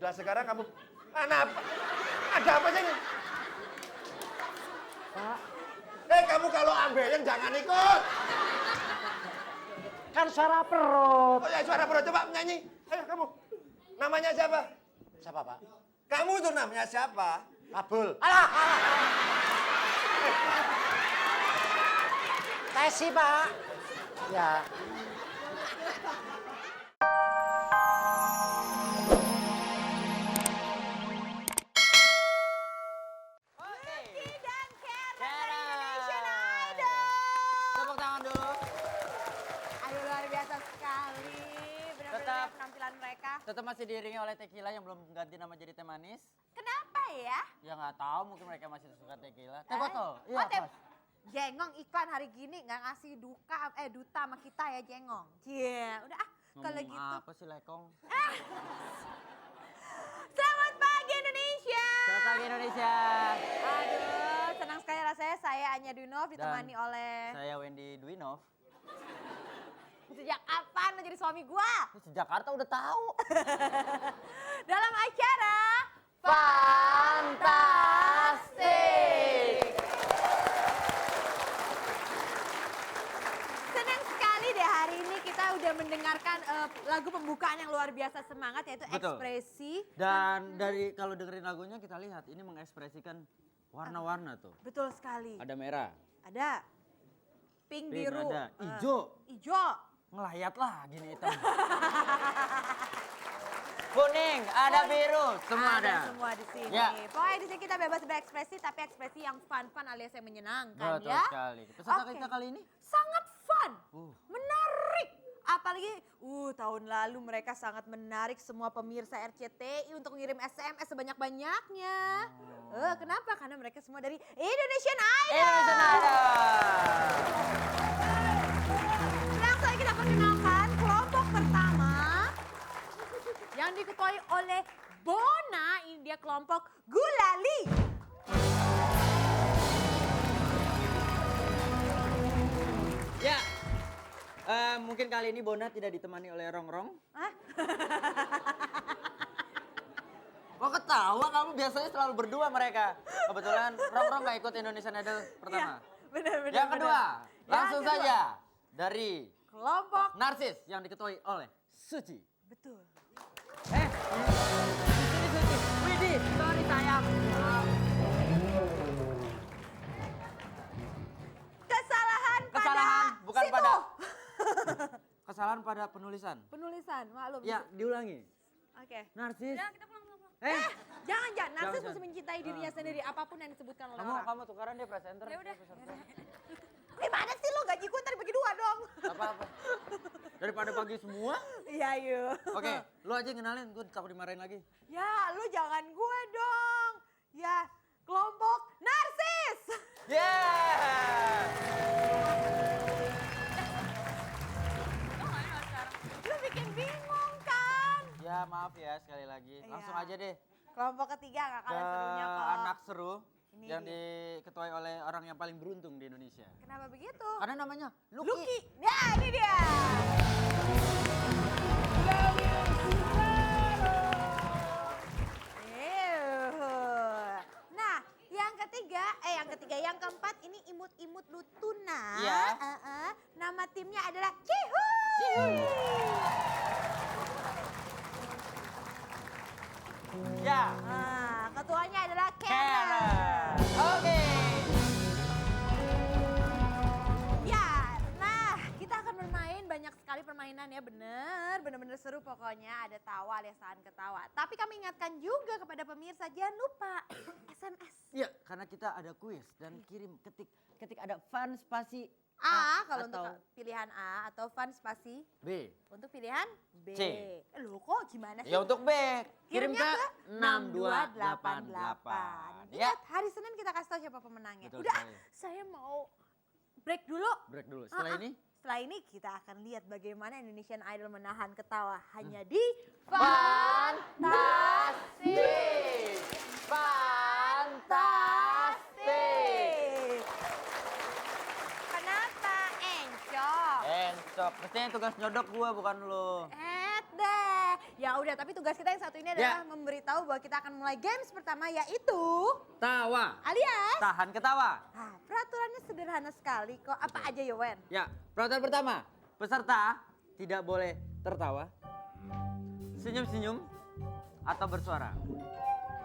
Lah sekarang kamu anak apa? Ada apa sih ini? Pak, Kamu kalau ambeien jangan ikut. kan suara perut. Oh ya suara perut coba menyanyi. Ayo kamu. Namanya siapa? Siapa, Pak? Kamu itu namanya siapa? Kabul. Alah. Tesi, Pak. Ya. Lucky dan Karen dari Indonesian Idol. Tepuk tangan dulu. Aduh luar biasa sekali. Benar-benar Tetap. penampilan mereka. Tetap masih diiringi oleh tequila yang belum ganti nama jadi teh manis. Kenapa ya? Ya nggak tahu, mungkin mereka masih suka tequila. Teh Eh? botol. Oh, teh- Pas. Jengong iklan hari gini nggak ngasih duta sama kita ya Jengong. Iya, udah kalau Ngomong gitu. apa sih lekong? Selamat pagi Indonesia. Selamat pagi Indonesia. Aduh, senang sekali rasanya saya Anya Dunov ditemani Dan oleh. Saya Wendy Dwinov. Sejak kapan lo jadi suami gua? Di Jakarta udah tahu. Dalam acara Fantastik. Senang sekali deh hari ini kita udah mendengarkan lagu pembukaan yang luar biasa semangat yaitu Betul. Ekspresi. Dan dari kalau dengerin lagunya kita lihat ini mengekspresikan warna-warna tuh. Betul sekali. Ada merah, Ada pink, pink, biru, ada hijau. hijau. Ngelayat lah gini hitam. Kuning, ada biru, semua ada. Semua di sini. Ya. Pokoknya di sini kita bebas berekspresi tapi ekspresi yang fun-fun alias yang menyenangkan Betul ya. sekali. Peserta Oke. kita kali ini Sangat fun, Uh. menarik. Apalagi tahun lalu mereka sangat menarik semua pemirsa RCTI untuk mengirim SMS sebanyak-banyaknya. Kenapa? Karena mereka semua dari Indonesian Idol. Indonesian Idol. Langsung saja kita perkenalkan kelompok pertama yang diketuai oleh Bona. Ini dia kelompok Gulali. Ya, mungkin kali ini Bona tidak ditemani oleh Rongrong. Hah? Kok ketawa kamu? Biasanya selalu berdua mereka. Kebetulan Rongrong gak ikut Indonesian Idol pertama. Iya, benar-benar. Yang kedua, langsung kedua. saja dari Kelompok. Narsis yang diketuai oleh Suci. Betul. Di sini Suci. Widih, sorry sayang. Kesalahan Kesalahan pada bukan situ. pada kesalahan pada penulisan. Penulisan, maklum. Ya, diulangi. Oke. Narsis. Udah, kita pulang. Jangan, Jangan. Narsis jangan. mesti mencintai dirinya sendiri apapun yang disebutkan oleh Kamu orang. kamu tukaran dia presenter. Ya udah. saya peserta. Gimana sih lo gaji gue ntar bagi dua dong? Gak apa-apa. Daripada pagi semua. Iya yuk. Oke, lu aja yang kenalin, gue takut dimarahin lagi. Ya lu jangan gue dong. Ya kelompok Narsis. Yeah! Lu bikin bingung kan? Ya maaf ya sekali lagi. Langsung Iya. aja deh Kelompok ketiga gak ke kalah serunya kok. anak seru Ini yang dia. diketuai oleh orang yang paling beruntung di Indonesia. Kenapa begitu? Karena namanya Lucky. Lucky. Ya ini dia. Nah, yang keempat ini imut-imut Lutuna. Iya. Nama timnya adalah Cihuy. Ya. Ketuanya adalah Karen. Karen. Oke. Ya, nah kita akan bermain banyak sekali permainan ya, bener seru pokoknya. Ada tawa alias tahan ketawa. Tapi kami ingatkan juga kepada pemirsa jangan lupa SMS. Ya, karena kita ada kuis dan kirim ketik ada fun spasi A kalau atau untuk pilihan A atau fun spasi B. untuk pilihan B. C. Loh kok gimana sih? Ya untuk B, kirim Kirimnya ke 6288. 6288. Ingat, hari Senin kita kasih tahu siapa pemenangnya. Betul Udah, sekali. saya mau break dulu. Break dulu. Setelah ini Setelah ini kita akan lihat bagaimana Indonesian Idol menahan ketawa hanya di Fantastik. Fantastik. Kenapa Encok? Encok, mestinya tugas nyodok gua bukan lo. Deh, Ya udah, tapi tugas kita yang satu ini adalah memberitahu bahwa kita akan mulai games pertama yaitu Tawa. alias. Tahan ketawa. Peraturannya sederhana sekali kok. Apa aja ya Wen? Ya, peraturan pertama. Peserta tidak boleh tertawa, senyum-senyum, atau bersuara.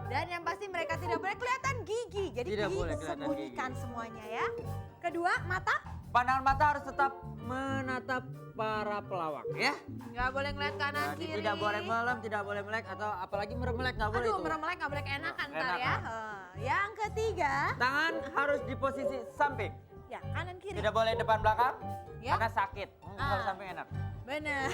Dan yang pasti mereka tidak boleh kelihatan gigi. Jadi Tidak gigi boleh kelihatan disembunyikan semuanya ya. Kedua, mata. Pandangan mata harus tetap menatap para pelawak ya. Nggak boleh ngeliat kanan Jadi kiri. tidak boleh melem, tidak boleh melek, atau apalagi merem-melek nggak boleh Aduh, itu. merem-melek nggak boleh keenakan ntar ya. Enakan. Yang ketiga, Tangan harus di posisi samping. ya kanan kiri. Tidak boleh depan belakang Ya. karena sakit. Kalau Ah. samping enak. Benar.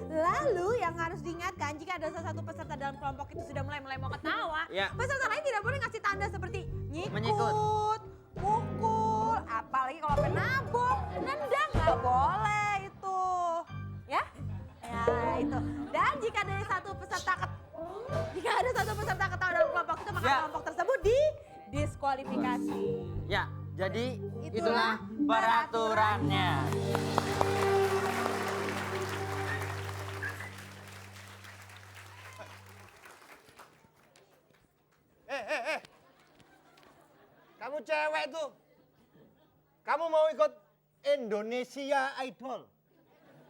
Lalu yang harus diingatkan jika ada salah satu peserta dalam kelompok itu sudah mulai mau ketawa, Ya. peserta lain tidak boleh ngasih tanda seperti nyikut, Menyikut. pukul, apalagi kalau penabung, nendang nggak boleh itu, ya? Ya itu. Dan jika ada satu peserta ketawa dalam kelompok itu, maka Ya. kelompok tersebut didiskualifikasi. Ya, jadi Itulah itulah peraturannya. Kamu cewek tuh. Kamu mau ikut Indonesia Idol?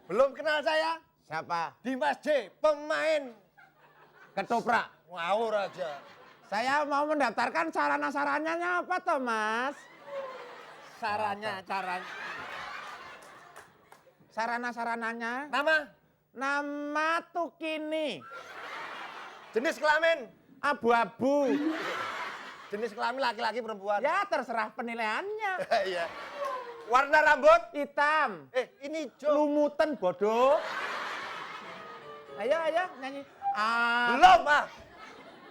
Belum kenal saya? Siapa? Dimas J, pemain Ketoprak. ngawur aja. Saya mau mendaftarkan sarana-sarananya apa toh, Mas? Caranya. Sarana-sarananya? Nama, Nama Tukini. jenis kelamin, Abu-abu. jenis kelamin laki-laki perempuan. Ya terserah penilaiannya. Iya. Warna rambut, Hitam. ini hijau. Lumutan bodoh. Ayo nyanyi. Belum, ah.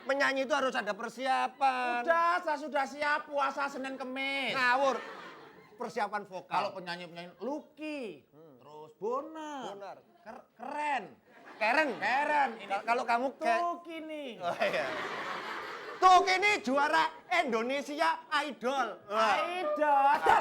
Menyanyi itu harus ada persiapan. Udah, saya sudah siap puasa Senin Kemis. Ngawur. Persiapan vokal. Kalau penyanyi-penyanyi Lucky, terus Bonar. Bonar. Keren. Keren. Kalau kamu Tukini. Oh iya. Tuh ini juara Indonesia Idol. Idol. Oke.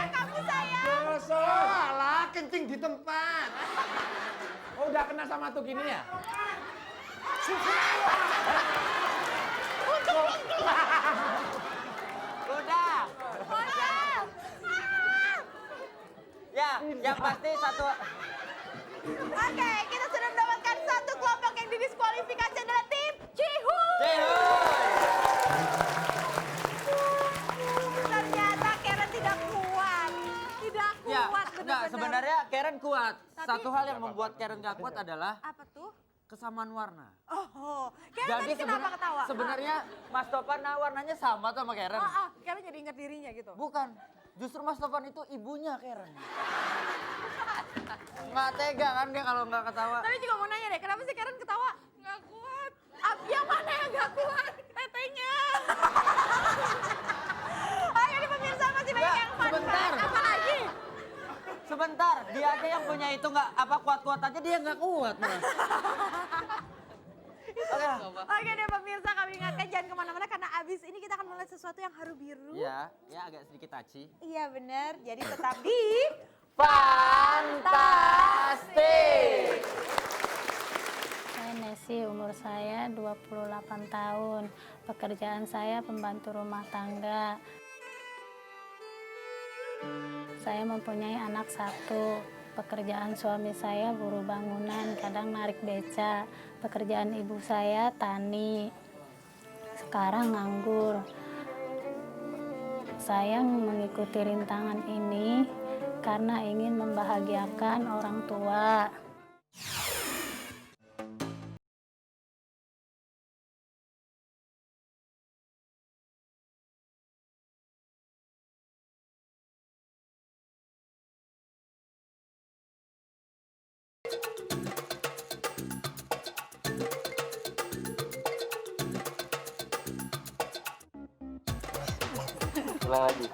Kamu sayang. Salah, kencing di tempat. Oh, udah kena sama Tukini ya? Udah. Ya, yang pasti satu. Oke, kita sudah mendapatkan satu kelompok yang didiskualifikasi adalah tim Cihuy. Ternyata Karen tidak kuat. Tidak Ya, kuat enggak, benar-benar. sebenarnya Karen kuat. Tapi- Satu hal yang membuat Karen gak kuat adalah Apa tuh? kesamaan warna. Oh, Karen tadi kenapa ketawa? sebenarnya Mas Topan warnanya sama tuh sama Karen. Karen jadi ingat dirinya gitu. Bukan, justru Mas Topan itu ibunya Karen. Nggak tega kan dia kalau nggak ketawa. Tapi juga mau nanya deh, kenapa sih Karen ketawa? Nggak kuat. Yang mana yang nggak kuat? Tetenya. Ayo nih pemirsa masih banyak Nggak, yang fun. sebentar. Apa lagi? Sebentar, dia aja yang punya itu nggak apa kuat-kuat aja dia nggak kuat malah. Oke deh pemirsa, kami ingatkan jangan kemana-mana karena abis ini kita akan mulai sesuatu yang haru biru. Ya agak sedikit taci. Iya benar, jadi tetap di Fantastik. Saya Nesi, umur saya 28 tahun. Pekerjaan saya pembantu rumah tangga. Saya mempunyai anak satu. Pekerjaan suami saya buruh bangunan, kadang narik beca. Pekerjaan ibu saya tani. Sekarang nganggur. Saya mengikuti rintangan ini karena ingin membahagiakan orang tua. Ulang lagi.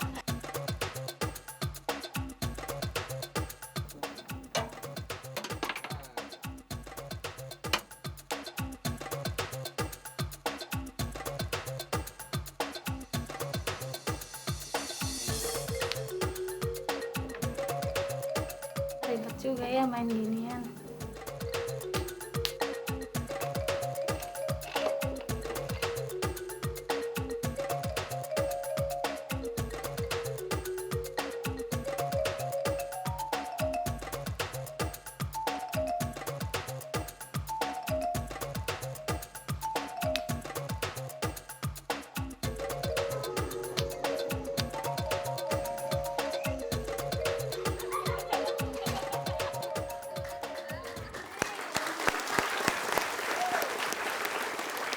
Ribet juga ya main ginian.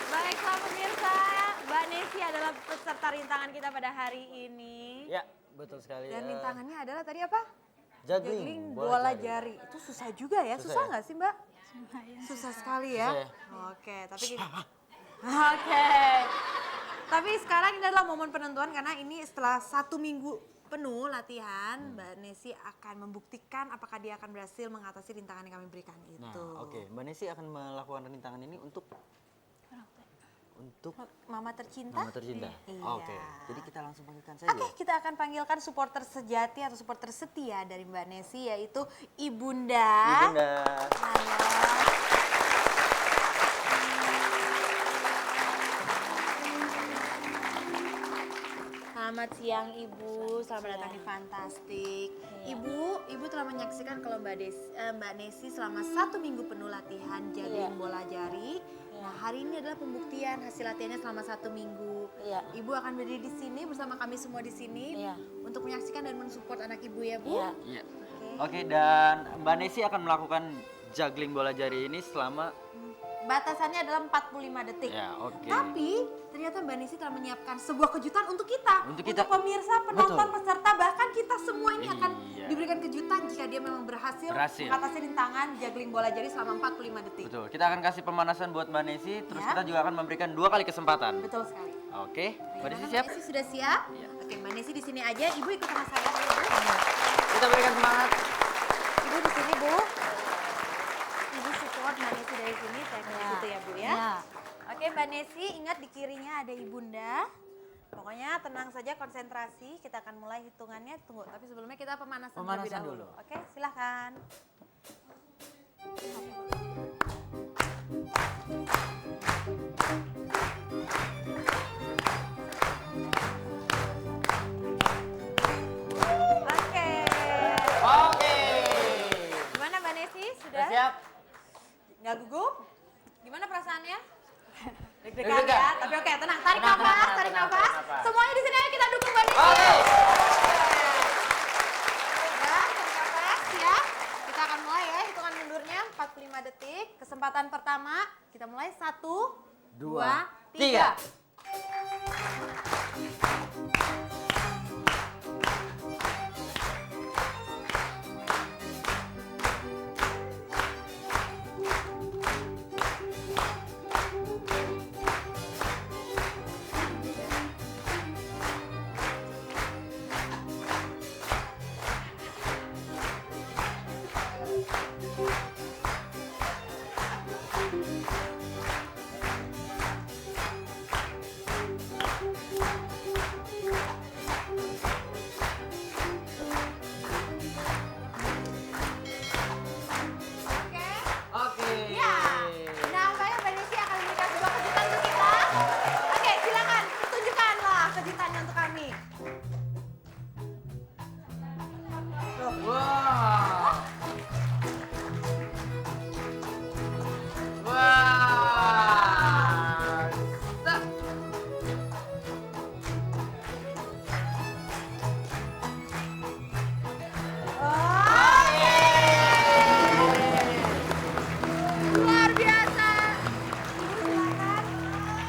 Baiklah pemirsa, Mbak Nesi adalah peserta rintangan kita pada hari ini. Ya, betul sekali. Dan rintangannya adalah tadi apa? Juggling, bola jari. Itu susah juga ya, susah ya? nggak sih Mbak? Susah sekali ya. Susah ya? Oke, tapi gini. Oke. Tapi sekarang ini adalah momen penentuan karena ini setelah 1 minggu penuh latihan, Mbak Nesi akan membuktikan apakah dia akan berhasil mengatasi rintangan yang kami berikan itu. Nah, oke. Mbak Nesi akan melakukan rintangan ini untuk Mama tercinta. Mama tercinta. Iya. Oke. Jadi kita langsung panggilkan saja. Oke, kita akan panggilkan supporter sejati atau supporter setia dari Mbak Nesi yaitu Ibunda. Ibunda. Halo. Selamat siang Ibu, selamat datang di Fantastik. Ibu telah menyaksikan kalau Mbak Nesi selama 1 minggu penuh latihan juggling bola jari. Nah, hari ini adalah pembuktian hasil latihannya selama 1 minggu. Ibu akan berdiri di sini bersama kami semua di sini untuk menyaksikan dan mensupport anak Ibu ya, Bu. Iya. Oke, dan Mbak Nesi akan melakukan juggling bola jari ini selama Batasannya adalah 45 detik. Ya, oke. Tapi ternyata Mbak Nesi telah menyiapkan sebuah kejutan untuk kita. Untuk kita. Pemirsa, penonton, Betul. peserta, bahkan kita semua ini akan Iya. diberikan kejutan jika dia memang berhasil mengatasi rintangan juggling bola jari selama 45 detik. Betul. Kita akan kasih pemanasan buat Mbak Nesi, terus Ya. kita juga akan memberikan 2 kali kesempatan. Betul sekali. Oke. Mbak Nesi Bagaimana, siap? Mbak Nesi sudah siap? Iya. Oke, Mbak Nesi di sini aja. Ibu ikut sama saya dulu, Bu. Kita berikan semangat. Ibu di sini, Bu. Ibu support Mbak Nesi dari sini, saya ke situ ya, Bu ya. Oke, Mbak Nesi, ingat di kirinya ada Ibunda. Pokoknya tenang saja, konsentrasi. Kita akan mulai hitungannya. Tunggu, tapi sebelumnya kita pemanasan terlebih Pemanasan dahulu. dulu. Oke, silahkan. Oke. Oke. Gimana Mbak Nesi? Sudah Sudah? siap? Nggak gugup? Gimana perasaannya? Deg-degan Deg-degan. ya, tapi oke, tenang. Tarik Tenang, nafas, tenang, tarik tenang, nafas. tarik nafas. Semuanya di sini ayo kita dukung Mbak Nesi. Oke. Ya, tarik nafas ya. Kita akan mulai ya, hitungan mundurnya 45 detik. Kesempatan pertama, kita mulai 1, 2, 3. Oke. Oke. Ya, nampaknya Mbak Nesi akan memberikan sebuah kejutan untuk kita. Oke, silakan tunjukkanlah kejutannya untuk kami. Wah. Wah. Set. Oke. Luar biasa. Ibu silakan.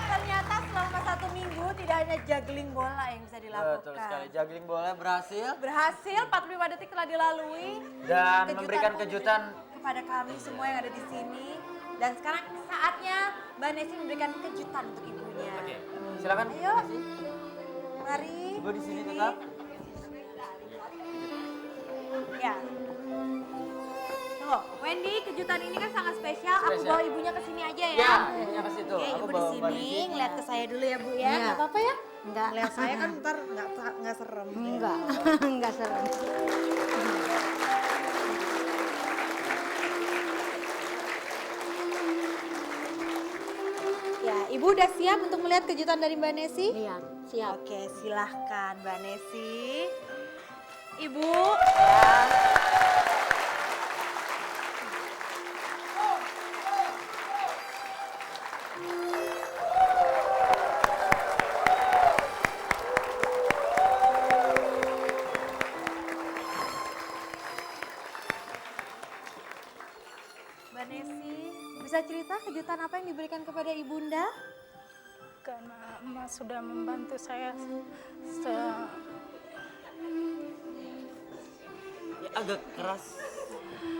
Ternyata selama 1 minggu tidak hanya juggling bola yang bisa dilakukan. Betul sekali. Juggling bola berhasil Berhasil, 45 detik telah dilalui. dan Kejutan memberikan pun kejutan. kepada kami semua yang ada di sini. Dan sekarang saatnya Mbak Nesi memberikan kejutan untuk ibunya. Oke. Silakan. Ayo. Nesi. Mari. Ibu di sini tetap. Ya. Tunggu, Wendy, kejutan ini kan sangat spesial. Aku Spesial. bawa ibunya ke sini aja ya. Ya, ibunya ke situ. Oke, Aku ibu di bawa Mbak sini, Desi. ngeliat ke saya dulu ya Bu ya. Iya. Nggak apa-apa ya? Enggak. Ngeliat saya kan ntar nggak serem. Enggak. Enggak serem. Ya, Ibu udah siap untuk melihat kejutan dari Mbak Nesi? Iya, siap. Oke, silahkan Mbak Nesi. Ibu. Mbak Nesi, bisa cerita kejutan apa yang diberikan kepada Ibunda? Karena emas sudah membantu saya Ya, agak keras.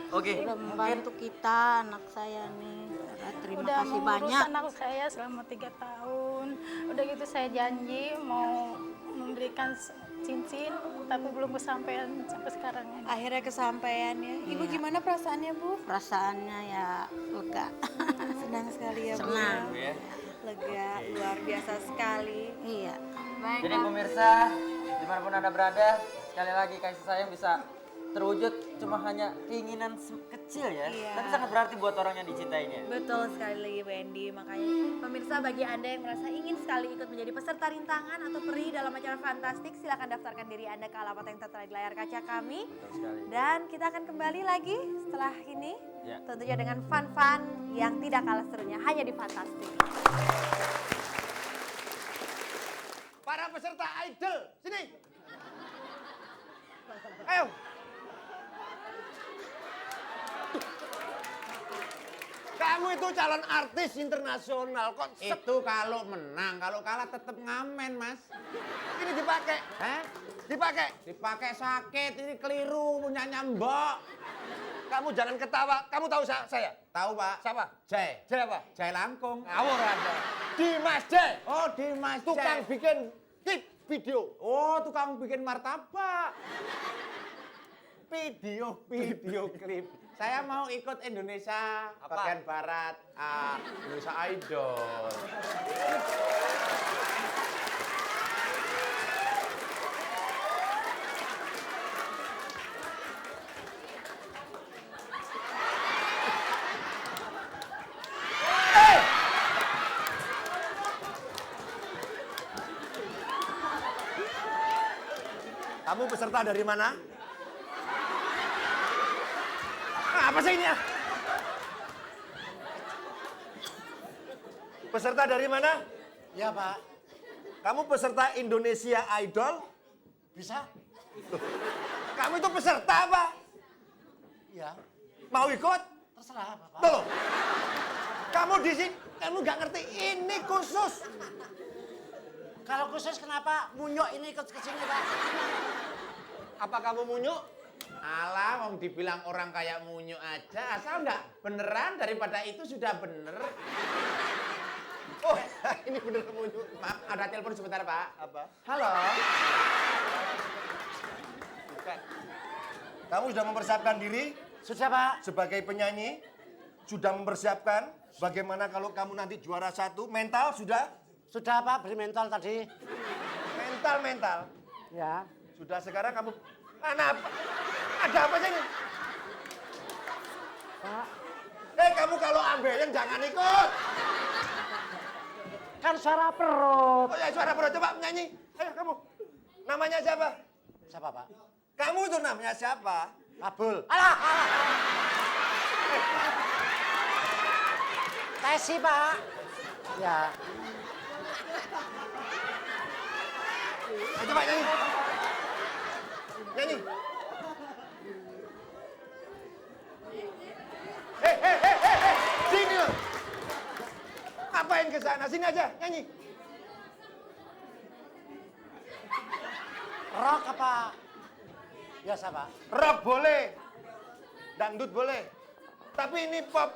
Oke, Udah mungkin membantu kita, anak saya nih. Terima udah kasih mengurus banyak. anak saya selama 3 tahun. Udah gitu saya janji mau memberikan cincin, tapi belum kesampaian sampai sekarang ini. Akhirnya kesampaian ya. Ibu Iya. gimana perasaannya Bu? Perasaannya ya lega. Senang sekali ya Bu. Senang. Ya. Lega, luar biasa sekali. Iya. Baik, jadi pemirsa, dimanapun Anda berada, sekali lagi kasih sayang bisa terwujud cuma hanya keinginan kecil ya. Iya. Tapi sangat berarti buat orang yang dicintainya. betul sekali lagi Wendy. Makanya pemirsa, bagi Anda yang merasa ingin sekali ikut menjadi peserta rintangan atau peri dalam acara fantastik, silakan daftarkan diri Anda ke alamat yang tertera di layar kaca kami. Betul sekali. Dan kita akan kembali lagi setelah ini. Ya. Tentunya dengan fun-fun yang tidak kalah serunya hanya di Fantastik. Para peserta idol, sini. Ayo. Kamu itu calon artis internasional kok. Itu kalau menang, kalau kalah tetap ngamen, Mas. Ini dipakai. Hah? Dipakai. Dipakai sakit, ini keliru punyanya Mbok. Kamu jangan ketawa. Kamu tahu saya? Tahu, Pak? Siapa? Jai. Jai apa? Jai Langkung. Ngawur Anda. Dimas Jai. Oh, Dimas Jai. Tukang bikin klip video. Oh, tukang bikin martabak. Video klip. Saya mau ikut Indonesia Apa? bagian barat, Indonesia Idol. Kamu peserta dari mana? Apa sih ini? Peserta dari mana? Ya Pak, Kamu peserta Indonesia Idol? bisa? Kamu itu peserta apa? Ya, Mau ikut? terserah Bapak. Tuh. Kamu di sini, kamu nggak ngerti ini khusus. Kalau khusus kenapa Munyok ini ikut ke sini Pak? Apa kamu munyuk? Alah, wong dibilang orang kayak Munyo aja, asal enggak beneran daripada itu sudah bener. Oh, ini bener munyuk. Maaf, ada telepon sebentar, Pak. Apa? Halo. Bukan. Kamu sudah mempersiapkan diri Sudah Pak, sebagai penyanyi? Sudah mempersiapkan bagaimana kalau kamu nanti juara 1? Mental sudah? sudah Pak beli mental tadi. Mental. Ya, Sudah, sekarang kamu... Anak apa? Ada apa sih ini? Pak. Kamu kalau ambeien jangan ikut. Kan suara perut. Oh ya, suara perut. Coba menyanyi. Ayo kamu. Namanya siapa? Siapa Pak? Kamu itu namanya siapa? Kabul. Alah. Tesi Pak. Ya, Ayo coba nyanyi. Nyanyi. Sini loh. Ngapain ke sana? Sini aja, nyanyi. rock apa? Biasa Pak. Rock boleh. Dangdut boleh. Tapi ini pop.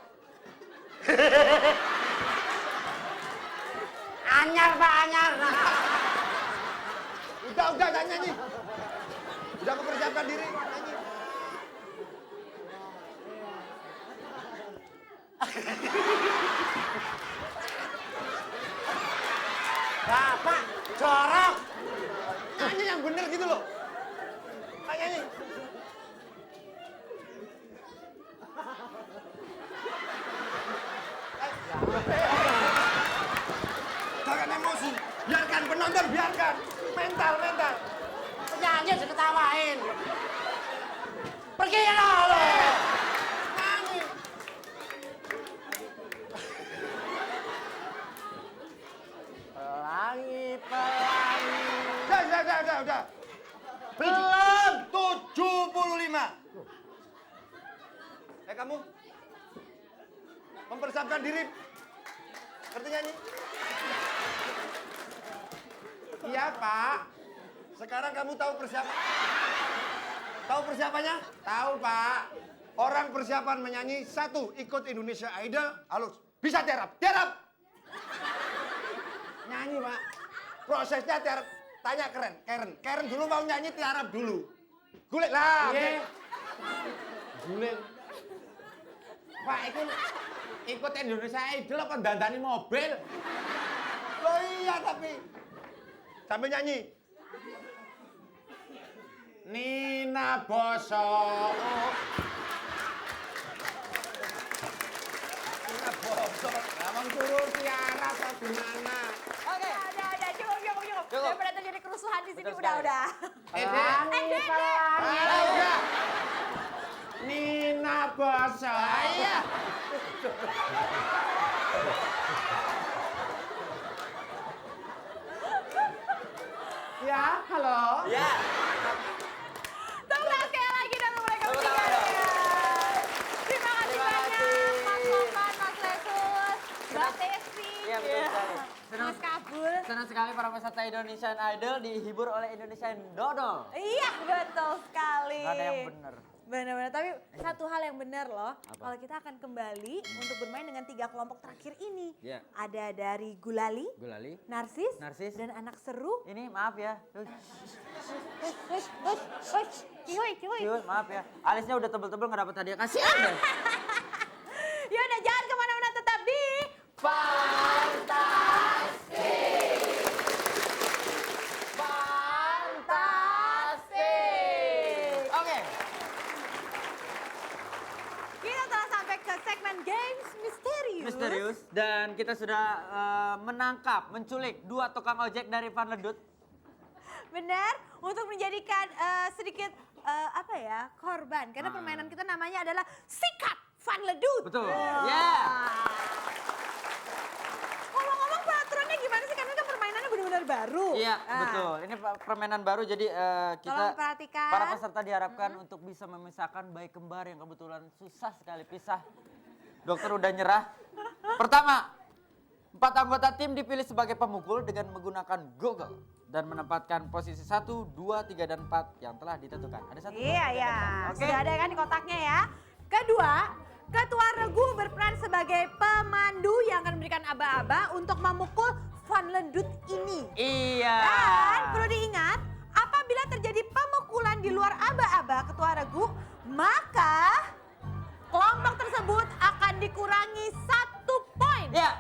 Anyar Pak, anyar. Udah, jangan nyanyi. Udah mempersiapkan diri, nyanyi. Bapak, jorok. Nyanyi yang bener gitu loh. Ayo nyanyi. Jangan emosi. Biarkan penonton, biarkan. Mental. Penyanyi diketawain. Pergi lo. Nyanyi. Pelangi. Udah. Belum 75. Kamu mempersiapkan diri. Ngerti nyanyi? Iya, Pak. Sekarang kamu tahu persiapan? Tahu persiapannya? Tahu, Pak. Orang persiapan menyanyi satu, ikut Indonesia Idol, halus. Bisa tiarap. Nyanyi, Pak. Prosesnya tiarap. Tanya Karen dulu mau nyanyi tiarap dulu. Gulik lah. Iya. Guling. Pak, ikut Indonesia Idol apa dandani mobil? Loh iya tapi. Sambil nyanyi. Nina Boso. Nina Boso. Abang suruh tiara apa gimana? Oke. Udah, cukup. Daripada terjadi kerusuhan di sini, Betul sekali. udah. Dek. Udah. Nina Boso. Iya. Ya, halo. Ya. Tepuk tangan sekali lagi dan mereka Tepuk bertiga. tangan dong. Terima kasih Terima banyak, kasih. Mas Lopan, Mas Lesus, Mbak Tesi, Iya, betul sekali. Mas Kabul. Senang sekali para peserta Indonesian Idol dihibur oleh Indonesian Dodol. Iya, betul sekali. Gak ada yang benar. Benar-benar, tapi satu hal yang benar loh, kalau kita akan kembali untuk bermain dengan 3 kelompok terakhir ini. Iya. Ada dari Gulali, Gulali. Narsis, Narsis. dan anak seru. Ini maaf ya. Cuy. Maaf ya. Alisnya udah tebel-tebel nggak dapat hadiah. Kasihan deh. Ya udah, jangan kemana-mana, tetap di Fantastic. Oke. Kita telah sampai ke segmen Games Misterius. Misterius. Dan kita sudah menculik 2 tukang ojek dari Van Ledut. Benar, untuk menjadikan sedikit korban. Karena permainan kita namanya adalah Sikat Van Ledut. Betul. Wah. Ya. Ngomong-ngomong peraturannya gimana sih? Karena kan permainannya benar-benar baru. Iya, Ah. betul. Ini permainan baru jadi kita Tolong perhatikan. para peserta diharapkan untuk bisa memisahkan bayi kembar yang kebetulan susah sekali pisah. Dokter udah nyerah. Pertama, 4 anggota tim dipilih sebagai pemukul dengan menggunakan Google dan menempatkan posisi 1, 2, 3, dan 4 yang telah ditentukan. Ada 1, 2, 3, Iya, dan ya. 4. Oke. Sudah ada kan di kotaknya ya. Kedua, ketua regu berperan sebagai pemandu yang akan memberikan aba-aba untuk memukul Van Ledut ini. Iya. Dan perlu diingat, apabila terjadi pemukulan di luar aba-aba ketua regu, maka kelompok tersebut akan dikurangi 1 poin. Ya.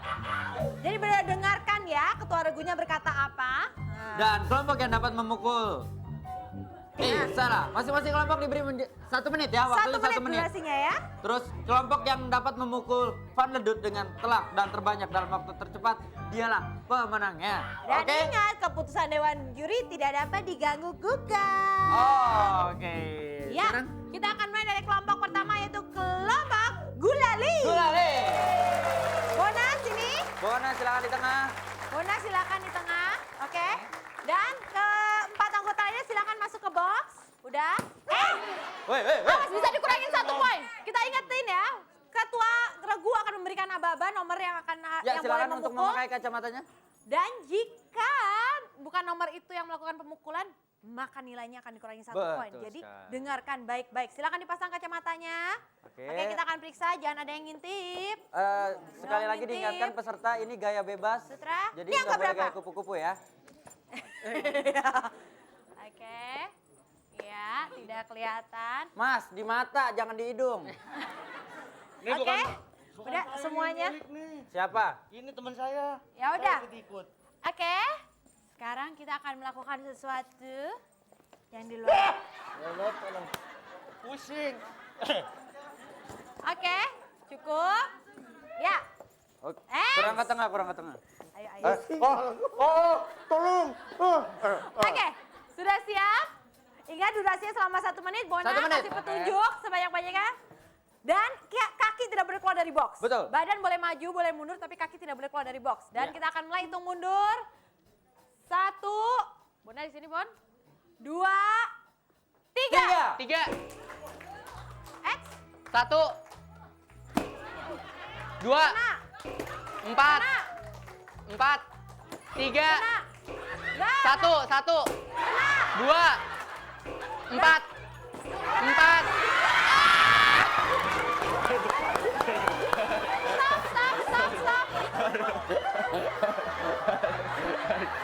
Jadi benar dengarkan ya ketua regunya berkata apa. Dan kelompok yang dapat memukul. Salah. Masing-masing kelompok diberi 1 menit ya. Waktunya 1 menit. Durasinya ya. Terus kelompok yang dapat memukul Van Ledut dengan telak dan terbanyak dalam waktu tercepat, dialah pemenangnya. Dan Oke? ingat, keputusan Dewan Juri tidak dapat diganggu-gugat. Oh, oke. Ya, Sekarang kita akan main dari kelompok pertama yaitu kelompok Gulali. Gulali. Bona sini. Bona silakan di tengah. Bona silakan di tengah. Oke. Dan keempat anggota lainnya silakan masuk ke box. Udah. Woi. Awas, bisa dikurangin 1 poin. Kita ingetin ya. Ketua regu akan memberikan aba-aba nomor yang akan Ya, yang boleh silakan untuk memukul. memakai kacamatanya. Dan jika bukan nomor itu yang melakukan pemukulan, maka nilainya akan dikurangi 1 Betul poin. Jadi sekali. dengarkan baik-baik. Silakan dipasang kacamatanya. Oke. Oke, kita akan periksa, jangan ada yang ngintip. Sekali lagi ngintip. diingatkan peserta ini gaya bebas. Sutra. Jadi Ini angka nggak boleh berapa? gaya kupu-kupu ya. Oke. Ya, tidak kelihatan. Mas, di mata, jangan di hidung. Oke. Udah semuanya? Siapa? Ini teman saya. Ya udah. Ikut. Oke. Sekarang kita akan melakukan sesuatu yang di luar. Tolong. Pusing. Oke, cukup. Ya. Oke. Kurang ke tengah, kurang ke tengah. Ayo, ayo. Tolong. Oke, sudah siap? Ingat durasinya selama 1 menit. Bona 1 menit. kasih petunjuk sebanyak-banyaknya. Dan kaki tidak boleh keluar dari box. Betul. Badan boleh maju, boleh mundur, tapi kaki tidak boleh keluar dari box. Dan Ya. kita akan mulai hitung mundur. 1. Bona di sini, Bon. 2, 3. 3, X. 1, 2, Kena. 4, Kena. 4, 3, Kena. Nah. 1, 2, 4, 4. Stop.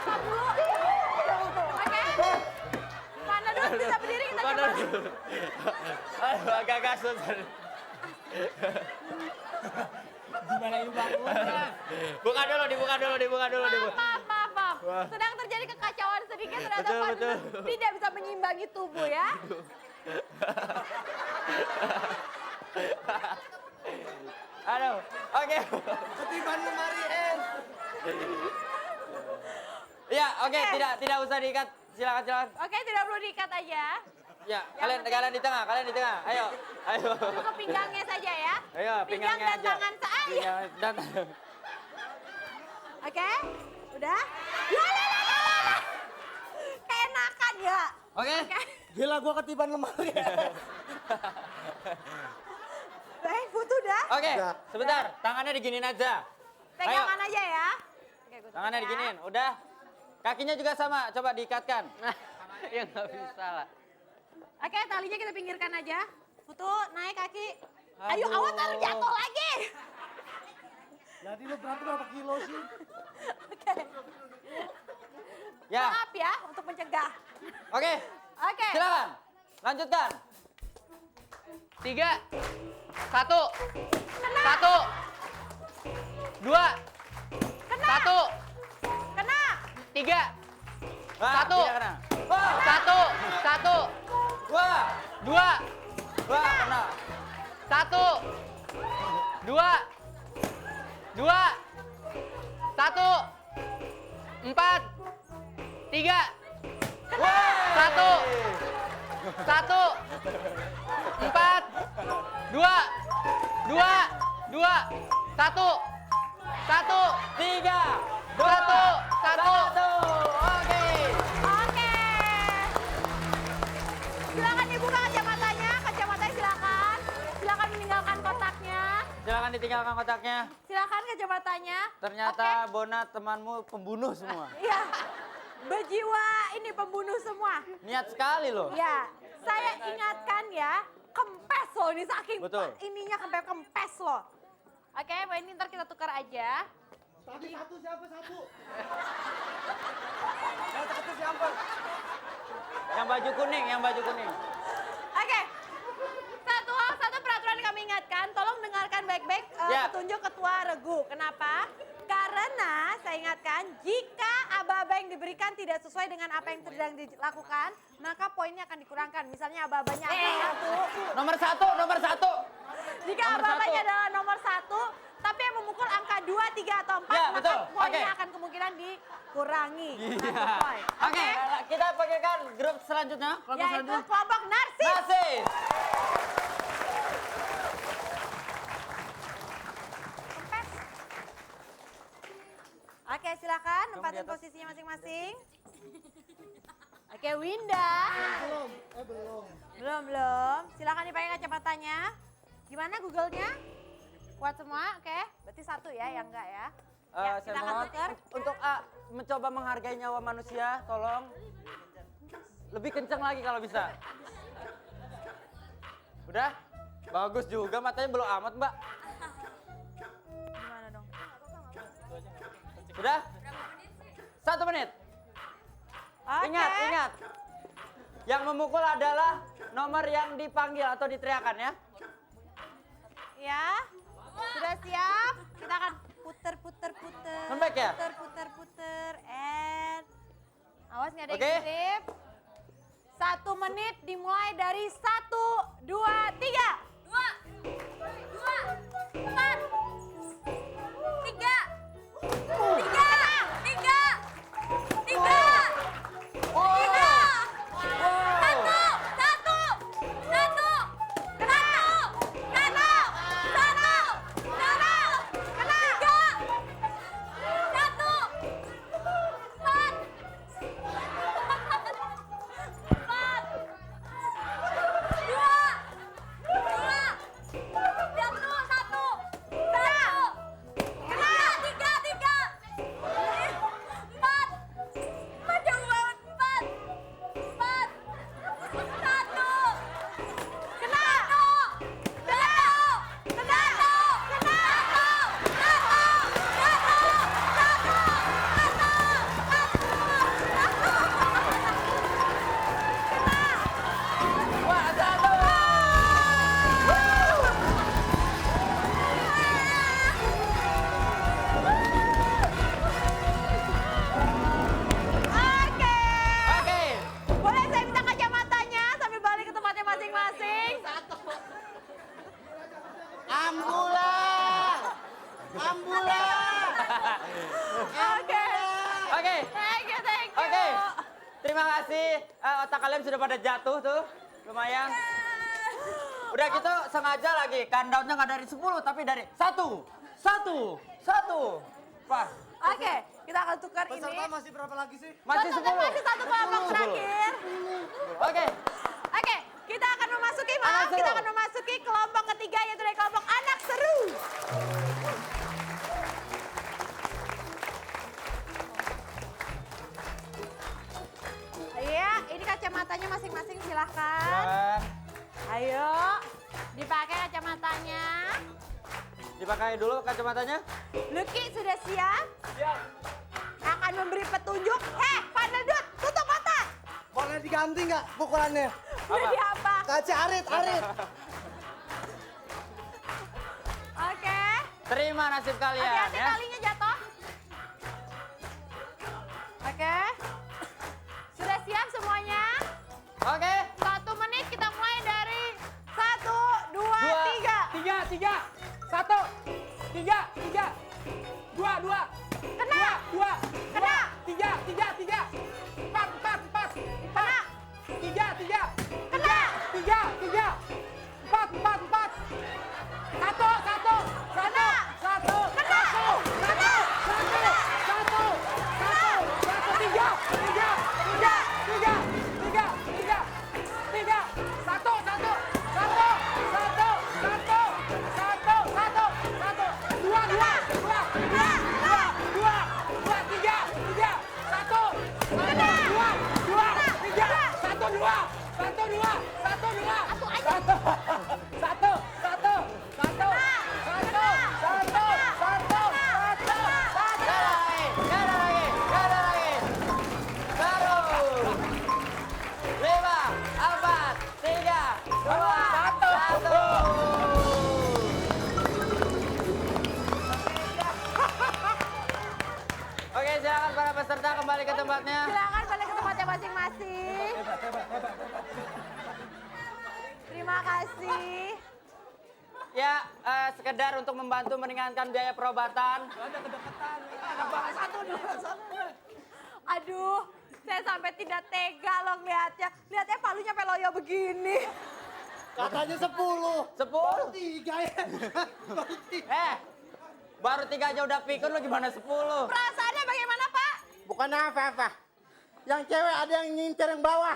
Stop dulu. Oke. Mana dulu bisa berdiri kita coba. Aduh, agak susah. Gimana ini bangun? Buka dulu, dibuka dulu. Maaf. Sedang terjadi kekacauan sedikit ternyata Betul, Pak betul. Dudut tidak bisa menyimbangi tubuh ya. Aduh, oke. Ketiban lemari es. Ya, oke, tidak usah diikat. Silakan. Oke, tidak perlu diikat aja. Ya, kalian di tengah. Ayo. Tuju ke pinggangnya saja ya. Ayo, Pinggang pinggangnya dan aja. tangan saya. Pinggang dan Oke, udah. Ya. Keenakan ya. Oke. Gila gua ketiban lemari es. Baik, foto udah. Oke, sebentar. Tangannya diginin aja. Pegangan aja ya. Oke, gua tutup Tangannya ya. diginin. Udah. Kakinya juga sama. Coba diikatkan. Ya nggak bisa lah. Oke, talinya kita pinggirkan aja. Putu, naik kaki. Ayo, awas taruh jatuh lagi. Jadi lu berat berapa kilo sih? Oke. Ya. Maaf ya untuk mencegah. Oke. Oke. Silakan. Lanjutkan. 3, 1, 2, Kena. 1, Kena. 3, Wah, Satu. tidak kena. Wah, 1, wah, 2, wah, kena. 1, 2, 1, 4, 3, Wah. 1, 4, 2, 1, 3, 1. Oke. Oke. Silakan dibuka kacamatanya. Kacamatanya silakan. Silakan meninggalkan kotaknya. Silakan ditinggalkan kotaknya. Silakan kacamatanya. Ternyata Bona temanmu pembunuh semua. Iya. Berjiwa ini pembunuh semua. Niat sekali loh. Ya, saya ingatkan ya, kempes loh ini saking Betul. ininya sampai kempes loh. Oke, ini ntar kita tukar aja. Tadi satu siapa satu? Yang satu siapa? Yang baju kuning. Oke. Satu peraturan kami ingatkan, tolong dengarkan baik-baik Ya. petunjuk Ketua Regu. Kenapa? Karena saya ingatkan, jika aba-aba yang diberikan tidak sesuai dengan apa yang sedang dilakukan, maka poinnya akan dikurangkan. Misalnya aba-abanya angka 1. Nomor satu. Jika Nomor aba-abanya 1. adalah nomor 1, tapi yang memukul angka 2, 3, atau 4, Ya, maka betul. poinnya Oke. akan kemungkinan dikurangi. Iya. Satu poin. Oke, kita pakaikan grup selanjutnya. Kelompok Yaitu selanjutnya. kelompok narsis. Narsis. Kempes. Oke, silakan Kamu nempatin di atas. posisinya masing-masing. Oke, Winda. Belum. Silakan dipakai kacamatanya. Gimana Google-nya? Kuat semua, oke. Berarti 1 ya, yang enggak ya. Ya, Saya kita akan mohon tukar. untuk mencoba menghargai nyawa manusia, tolong. Lebih kencang lagi kalau bisa. Udah? Bagus juga, matanya belum amat, Mbak. Gimana dong? Udah? 1 menit. Oke. Ingat. Yang memukul adalah nomor yang dipanggil atau diteriakan ya. Ya, sudah siap? Kita akan puter. Lembek ya? Puter. And awas nggak ada Oke. yang grip. 1 menit dimulai dari 1, 2, 3. 2, 4, 3, Oke. Boleh saya minta kacamatanya sambil balik ke tempatnya masing-masing? Ambulan! Ambulan! Oke. Oke. Thank you. Oke. Terima kasih. Otak kalian sudah pada jatuh tuh. Lumayan. Udah gitu sengaja lagi. Countdown-nya nggak dari 10 tapi dari 1. Pas. Oke, kita akan tukar ini. masih berapa lagi sih? Masih Peserta 10. masih 1 kelompok terakhir. Oke. Oke, kita akan memasuki, Anak seru. kita akan memasuki kelompok ketiga yaitu dari kelompok anak seru. Iya, ini kacamatanya masing-masing silahkan. Silakan. Ayo, dipakai kacamatanya. Dipakai dulu kacamatanya. Lucky sudah siap? Siap. Akan memberi petunjuk. Panedut, tutup mata. Boleh diganti nggak pukulannya? Jadi apa? Kaca arit. Oke. Terima nasib kalian Hati-hati ya. talinya jatuh. Oke. Sudah siap semuanya? Oke. 1 menit kita mulai dari 1, 2, 3. 3, 1, 3, 2. Kena. 2, Kena. 3, 4, Kena. 3, Kena. 4, 1, 1. Kena. Kena. Kena. Oke, silakan para peserta kembali ke tempatnya. Silakan balik ke tempatnya masing-masing. Terima kasih. Ya, sekedar untuk membantu meringankan biaya perobatan. Aduh, saya sampai tidak tega loh ngeliatnya. Lihatnya palunya sampai loyo begini. Katanya 10. 10? 3 ya. Baru 3 aja udah pikun, lo gimana 10? Perasaannya bagaimana, Pak? Bukan apa-apa. Yang cewek ada yang ngincer yang bawah.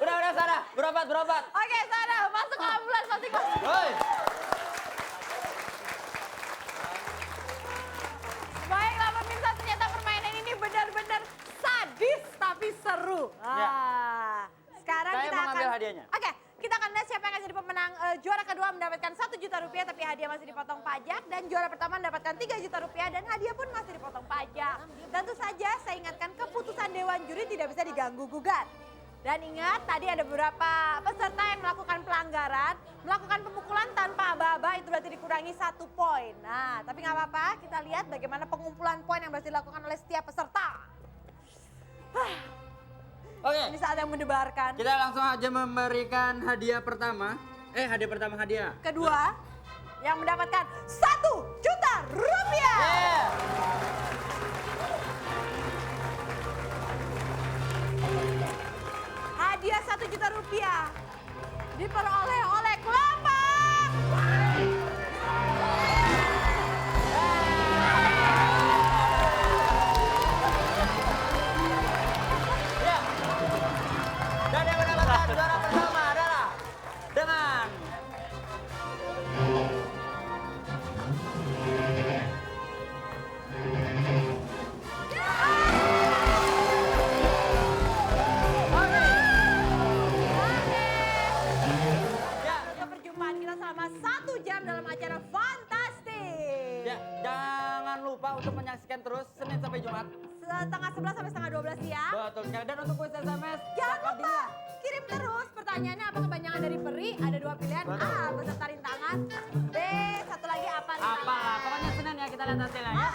Udah sana, berobat. Oke, sana masuk ke ambulans masing-masing. Woi. Baiklah pemirsa, ternyata permainan ini benar-benar sadis tapi seru. Sekarang Saya kita mengambil akan hadiahnya. Oke, kita akan lihat siapa yang akan jadi pemenang juara kedua mendapatkan 1 juta rupiah, tapi hadiah masih dipotong pajak dan juara pertama mendapatkan 3 juta rupiah dan hadiah pun masih dipotong pajak. Tentu saja saya ingatkan keputusan Dewan Juri tidak bisa diganggu gugat. Dan ingat tadi ada beberapa peserta yang melakukan pelanggaran, melakukan pemukulan tanpa aba-aba itu berarti dikurangi 1 poin. Nah tapi nggak apa-apa, kita lihat bagaimana pengumpulan poin yang berhasil dilakukan oleh setiap peserta. Oke, Ini saat yang mendebarkan. kita langsung aja memberikan hadiah pertama. Hadiah. Kedua yang mendapatkan 1 juta rupiah. Hadiah 1 juta rupiah diperoleh oleh kelompok. Ya. Dan yang mendapatkan juara pertama adalah dengan Untuk perjumpaan kita selama 1 jam dalam acara fantastik. ya, jangan lupa untuk menyaksikan terus Senin sampai Jumat. Setengah 11 sampai setengah 12 siang. Betul sekali. Dan untuk kuis SMS, Jangan dapat lupa kirim terus pertanyaannya apa kepanjangan dari peri. Ada 2 pilihan. A. Beserta rintangan. B. Satu lagi apa rintangan. apa? Pokoknya Senin ya kita lihat hasilnya ya.